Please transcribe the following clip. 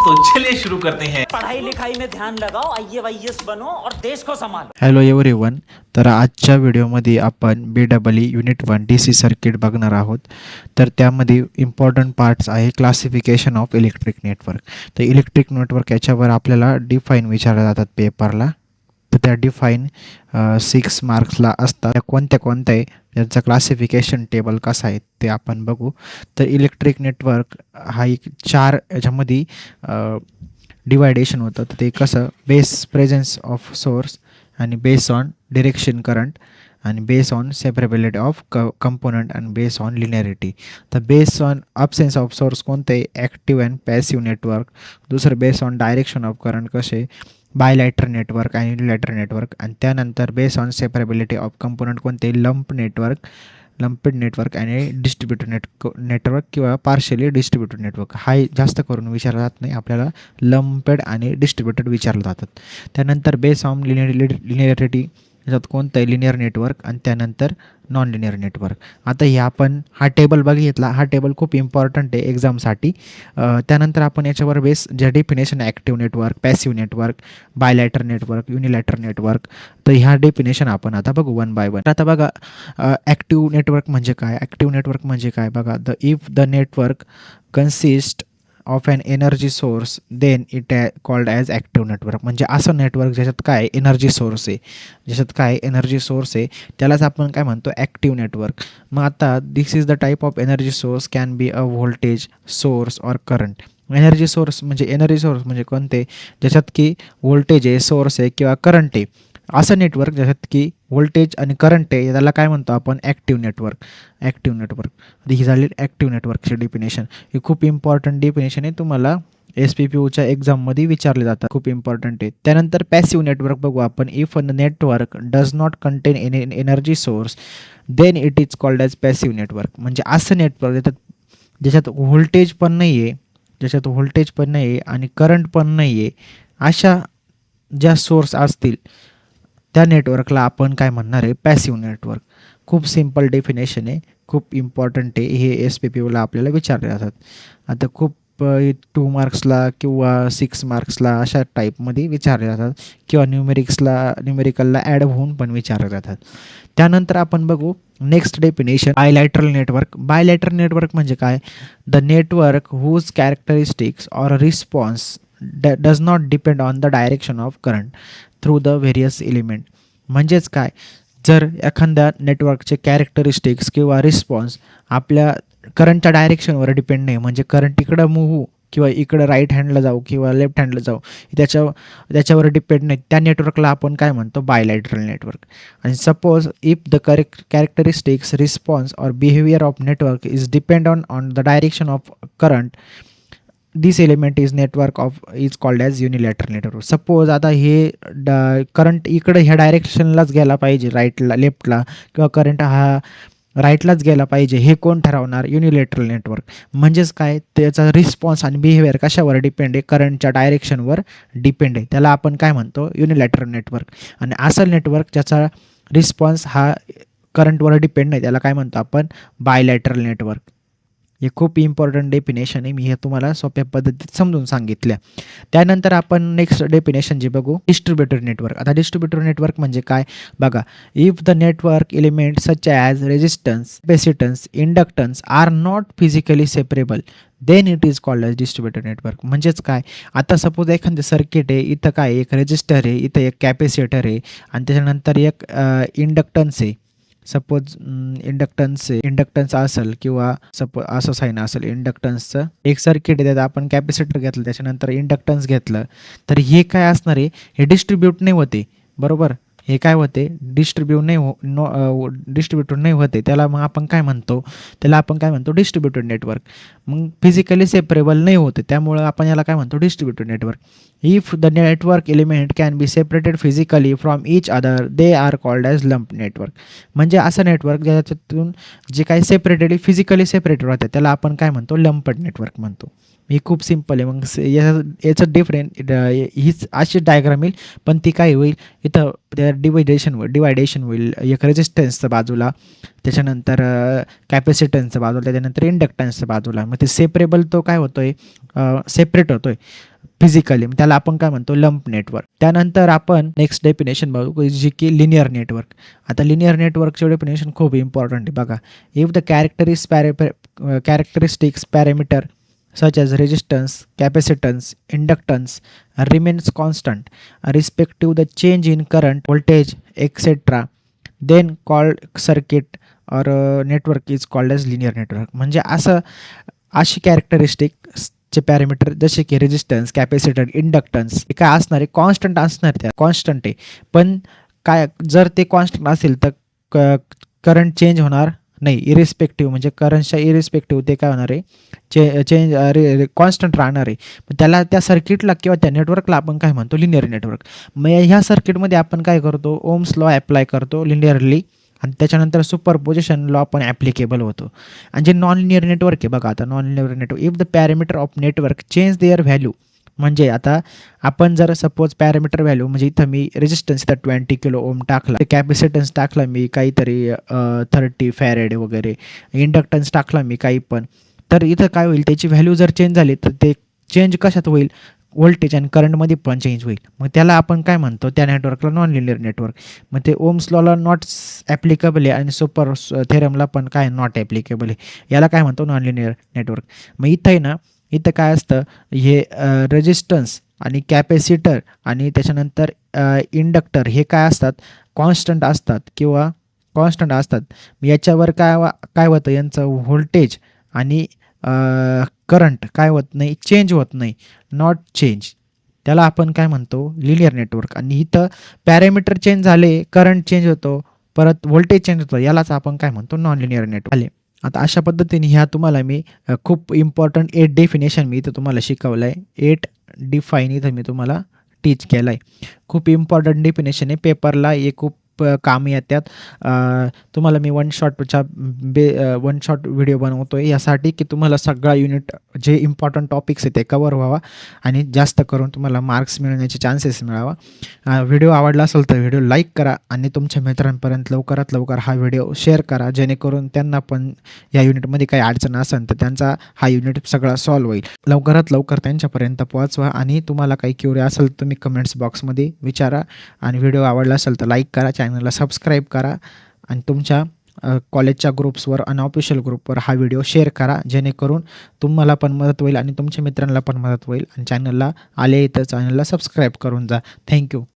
तो चलिए शुरू करते हैं। पढ़ाई लिखाई में ध्यान लगाओ, IAS बनो और देश को संभालो। Hello everyone. तर आजच्या व्हिडिओमध्ये आपण BEE युनिट 1 DC सर्किट बघणार आहोत. तर त्यामध्ये इम्पॉर्टंट पार्ट्स आहे क्लासिफिकेशन ऑफ इलेक्ट्रिक नेटवर्क. तर इलेक्ट्रिक नेटवर्क याच्यावर आपल्याला डिफाईन विचारले जातात पेपरला. तर त्या डिफाईन 6 मार्क्सला असतात. त्या कोणत्या आहे याचं क्लासिफिकेशन टेबल कसं आहे ते आपण बघू. तर इलेक्ट्रिक नेटवर्क हा एक 4 याच्यामध्ये डिवायडेशन होतं. तर ते कसं बेस प्रेझेन्स ऑफ सोर्स आणि बेस ऑन डिरेक्शन करंट आणि बेस ऑन सेपरेबिलिटी ऑफ कंपोनंट आणि बेस ऑन लिनियरिटी. तर base on absence of source कोणते ॲक्टिव्ह अँड पॅसिव्ह नेटवर्क. दुसरं base on direction of current कसे बायलॅटर नेटवर्क आणि युनिलॅटर नेटवर्क. आणि त्यानंतर बेस ऑन सेपरेबिलिटी ऑफ कंपोनंट कोणते लंपेड नेटवर्क आणि डिस्ट्रीब्युटेड नेटवर्क किंवा पार्शियली डिस्ट्रीब्युटेड नेटवर्क. हा जास्त करून विचारला जात नाही, आपल्याला लंपेड आणि डिस्ट्रीब्युटेड विचारलं जातात. त्यानंतर बेस ऑन लिनियरिटी याच्यात कोणतं आहे लिनियर नेटवर्क आणि त्यानंतर नॉन लिनियर नेटवर्क. आता हे आपण हा टेबल बघितला. हा टेबल खूप इम्पॉर्टंट आहे एक्झामसाठी. त्यानंतर आपण याच्यावर बेस जे definition active network, passive network, bilateral network, unilateral network. तर ह्या डेफिनेशन आपण आता बघू वन बाय वन. आता बघा ॲक्टिव्ह नेटवर्क म्हणजे काय. ॲक्टिव्ह नेटवर्क म्हणजे काय बघा. If the network consist of an energy source then it called as active network. म्हणजे असं नेटवर्क ज्याच्यात काय एनर्जी सोर्स आहे, ज्याच्यात काय एनर्जी सोर्स आहे त्यालाच आपण काय म्हणतो ॲक्टिव्ह नेटवर्क. मग आता this is the type of energy source can be a voltage source or current. Energy source म्हणजे कोणते ज्याच्यात की व्होल्टेज आहे, सोर्स आहे किंवा करंट आहे. असं नेटवर्क ज्याच्यात की व्होल्टेज आणि करंट आहे त्याला काय म्हणतो आपण ॲक्टिव्ह नेटवर्क. ही झाली ॲक्टिव्ह नेटवर्कची डेफिनेशन. ही खूप इम्पॉर्टंट डेफिनेशन आहे, तुम्हाला SPPUच्या एक्झाममध्ये विचारले जातात, खूप इम्पॉर्टंट आहे. त्यानंतर पॅसिव्ह नेटवर्क बघू आपण. If a network does not contain energy source then it is called as passive network. म्हणजे असं नेटवर्क ज्याच्यात व्होल्टेज पण नाही आहे आणि करंट पण नाही आहे, अशा ज्या सोर्स असतील त्या नेटवर्कला आपण काय म्हणणार आहे पॅसिव्ह नेटवर्क. खूप सिम्पल डेफिनेशन आहे, खूप इम्पॉर्टंट आहे. हे SPPUला आपल्याला विचारले जातात. आता खूप 2 मार्क्सला किंवा 6 मार्क्सला अशा टाईपमध्ये विचारले जातात किंवा न्यूमेरिकलला ॲड होऊन पण विचारले जातात. त्यानंतर आपण बघू next definition bilateral network. Bilateral network म्हणजे काय. The network whose characteristics or response does not depend on the direction of current through the various element. म्हणजेच काय, जर एखाद्या नेटवर्कचे कॅरेक्टरिस्टिक्स किंवा रिस्पॉन्स आपल्या करंटच्या डायरेक्शनवर डिपेंड नाही, म्हणजे करंट इकडं मूव्ह किंवा इकडं राईट हँडला जाऊ किंवा लेफ्ट हँडला जाऊ त्याच्यावर डिपेंड नाही, त्या नेटवर्कला आपण काय म्हणतो बायलॅटरल नेटवर्क. आणि suppose if the characteristics response or behaviour of network is depend on the direction of current this element is called as unilateral network. Suppose आता हे करंट इकडं ह्या डायरेक्शनलाच गेला पाहिजे, राईटला लेफ्टला, किंवा करंट हा राईटलाच गेला पाहिजे, हे कोण ठरवणार युनिलॅटरल नेटवर्क. म्हणजेच काय, त्याचा रिस्पॉन्स आणि बिहेवियर कशावर डिपेंड आहे, करंटच्या डायरेक्शनवर डिपेंड आहे, त्याला आपण काय म्हणतो युनिलॅटरल नेटवर्क. आणि असं नेटवर्क ज्याचा रिस्पॉन्स हा करंटवर डिपेंड नाही त्याला काय म्हणतो आपण बायलॅटरल नेटवर्क. हे खूप इम्पॉर्टंट डेफिनेशन आहे, मी हे तुम्हाला सोप्या पद्धतीत समजून सांगितल्या. त्यानंतर आपण नेक्स्ट डेफिनेशन जे बघू डिस्ट्रीब्युटेड नेटवर्क. आता डिस्ट्रीब्युटेड नेटवर्क म्हणजे काय बघा. If the network element such as resistance, capacitance, inductance are not physically separable then it is called as distributed network. म्हणजेच काय, आता सपोज एखादं सर्किट आहे, इथं काय एक रेजिस्टर आहे, इथं एक कॅपॅसिटर आहे आणि त्याच्यानंतर एक इंडक्टन्स आहे. सपोज इंडक्टन्स असेल किंवा सपोज असं साईन असेल इंडक्टन्सचं एक सर्किट आहे, त्यात आपण कॅपॅसिटर घेतलं त्याच्यानंतर इंडक्टन्स घेतलं, तर हे काय असणार आहे, हे डिस्ट्रीब्यूट नाही होते, बरोबर. हे काय होते डिस्ट्रीब्यूट नाही होते, त्याला आपण काय म्हणतो डिस्ट्रीब्युटेड नेटवर्क. मग फिजिकली सेपरेबल नाही होते, त्यामुळं आपण याला काय म्हणतो distributed network. If the network element can be separated physically from each other they are called as lump network. म्हणजे असं नेटवर्क ज्याच्यातून जे काही फिजिकली सेपरेटेड होते त्याला आपण काय म्हणतो लंपेड नेटवर्क म्हणतो. ही खूप सिम्पल आहे. मग याचं डिफरंट हीच अशी डायग्राम येईल, पण ती काय होईल इथं डिवायडेशन होईल, एक रेजिस्टन्सचं बाजूला, त्याच्यानंतर कॅपॅसिटन्सचं बाजूला, त्याच्यानंतर इंडक्टन्सचं बाजूला. मग ते सेपरेबल तो काय होतोय, सेपरेट होतोय फिजिकली, त्याला आपण काय म्हणतो, लंप नेटवर्क. त्यानंतर आपण नेक्स्ट डेफिनेशन बघू जी की लिनियर नेटवर्क. आता लिनियर नेटवर्कचे डेफिनेशन खूप इम्पॉर्टंट आहे बघा. If the characteristics parameter such as resistance, capacitance, inductance remains constant respective the change in current, voltage, etc. then called circuit or network is called as linear network. म्हणजे अशी कॅरेक्टरिस्टिकचे parameter जसे की resistance, capacitor, inductance हे काय असणार आहे, constant असणार, त्या कॉन्स्टंट आहे. पण काय जर ते कॉन्स्टंट असेल तर करंट चेंज होणार नाही, इरिस्पेक्टिव्ह म्हणजे करंटच्या इरिस्पेक्टिव्ह ते काय होणार आहे, चेंज कॉन्स्टंट राहणार आहे. त्याला त्या सर्किटला किंवा त्या नेटवर्कला आपण काय म्हणतो, लिनियर नेटवर्क. मग ह्या सर्किटमध्ये आपण काय करतो, ओम्स लॉ ॲप्लाय करतो लिनियरली, आणि त्याच्यानंतर सुपरपोजिशन लॉ पण ॲप्लिकेबल होतो. आणि जे नॉन लिनियर नेटवर्क आहे बघा, आता non linear network, if the parameter of network change there value, म्हणजे आता आपण जर सपोज पॅरामीटर व्हॅल्यू, म्हणजे इथं मी रेजिस्टन्स इथं 20 किलो ओम टाकला, कॅपॅसिटन्स टाकला मी काहीतरी 30 फॅरेड वगैरे, इंडक्टन्स टाकला मी काही पण, तर इथं काय होईल, त्याची व्हॅल्यू जर चेंज झाली तर ते चेंज कशात होईल, व्होल्टेज आणि करंटमध्ये पण चेंज होईल. मग त्याला आपण काय म्हणतो, त्या नेटवर्कला नॉन लिनियर नेटवर्क. मग ते ओम्स लॉला नॉट ॲप्लिकेबल आहे आणि सुपर थेरमला पण काय नॉट ॲप्लिकेबल आहे. याला काय म्हणतो, नॉन लिनियर नेटवर्क. मग इथं आहे ना, इथं काय असतं, हे रेजिस्टन्स आणि कॅपॅसिटर आणि त्याच्यानंतर इंडक्टर हे काय असतात, कॉन्स्टंट असतात किंवा कॉन्स्टंट असतात. याच्यावर काय होतं, यांचं व्होल्टेज आणि करंट काय होत नाही, चेंज होत नाही, नॉट चेंज. त्याला आपण काय म्हणतो, लिनियर नेटवर्क. आणि इथं पॅरामीटर चेंज झाले, करंट चेंज होतो, परत व्होल्टेज चेंज होतो, यालाच आपण काय म्हणतो, नॉन लिनियर नेटवर्क आले. आता अशा पद्धतीने ह्या तुम्हाला मी खूप इम्पॉर्टंट 8 डेफिनेशन मी इथं तुम्हाला शिकवलं आहे. 8 डिफाईन इथं मी तुम्हाला टीच केलं आहे. खूप इम्पॉर्टंट डेफिनेशन आहे, पेपरला हे खूप कामी येतात. तुम्हाला मी वन शॉट व्हिडिओ बनवतो आहे यासाठी की तुम्हाला सगळा युनिट जे इम्पॉर्टंट टॉपिक्स आहे ते कवर व्हावा आणि जास्त करून तुम्हाला मार्क्स मिळण्याचे चान्सेस मिळावा. व्हिडिओ आवडला असेल तर व्हिडिओ लाईक करा आणि तुमच्या मित्रांपर्यंत लवकरात लवकर हा व्हिडिओ शेअर करा, जेणेकरून त्यांना पण या युनिटमध्ये काही अडचण असेल तर त्यांचा हा युनिट सगळा सॉल्व्ह होईल. लवकरात लवकर त्यांच्यापर्यंत पोहोचवा आणि तुम्हाला काही क्युरी असेल तर तुम्ही कमेंट्स बॉक्समध्ये विचारा. आणि व्हिडिओ आवडला असेल तर लाईक करा, चॅनलला सबस्क्राईब करा आणि तुमच्या कॉलेजच्या ग्रुप्सवर, अनऑफिशियल ग्रुपवर हा व्हिडिओ शेअर करा, जेणेकरून तुम्हाला पण मदत होईल आणि तुमच्या मित्रांना पण मदत होईल. आणि चॅनलला आले तर चॅनलला सबस्क्राईब करून जा. थँक्यू.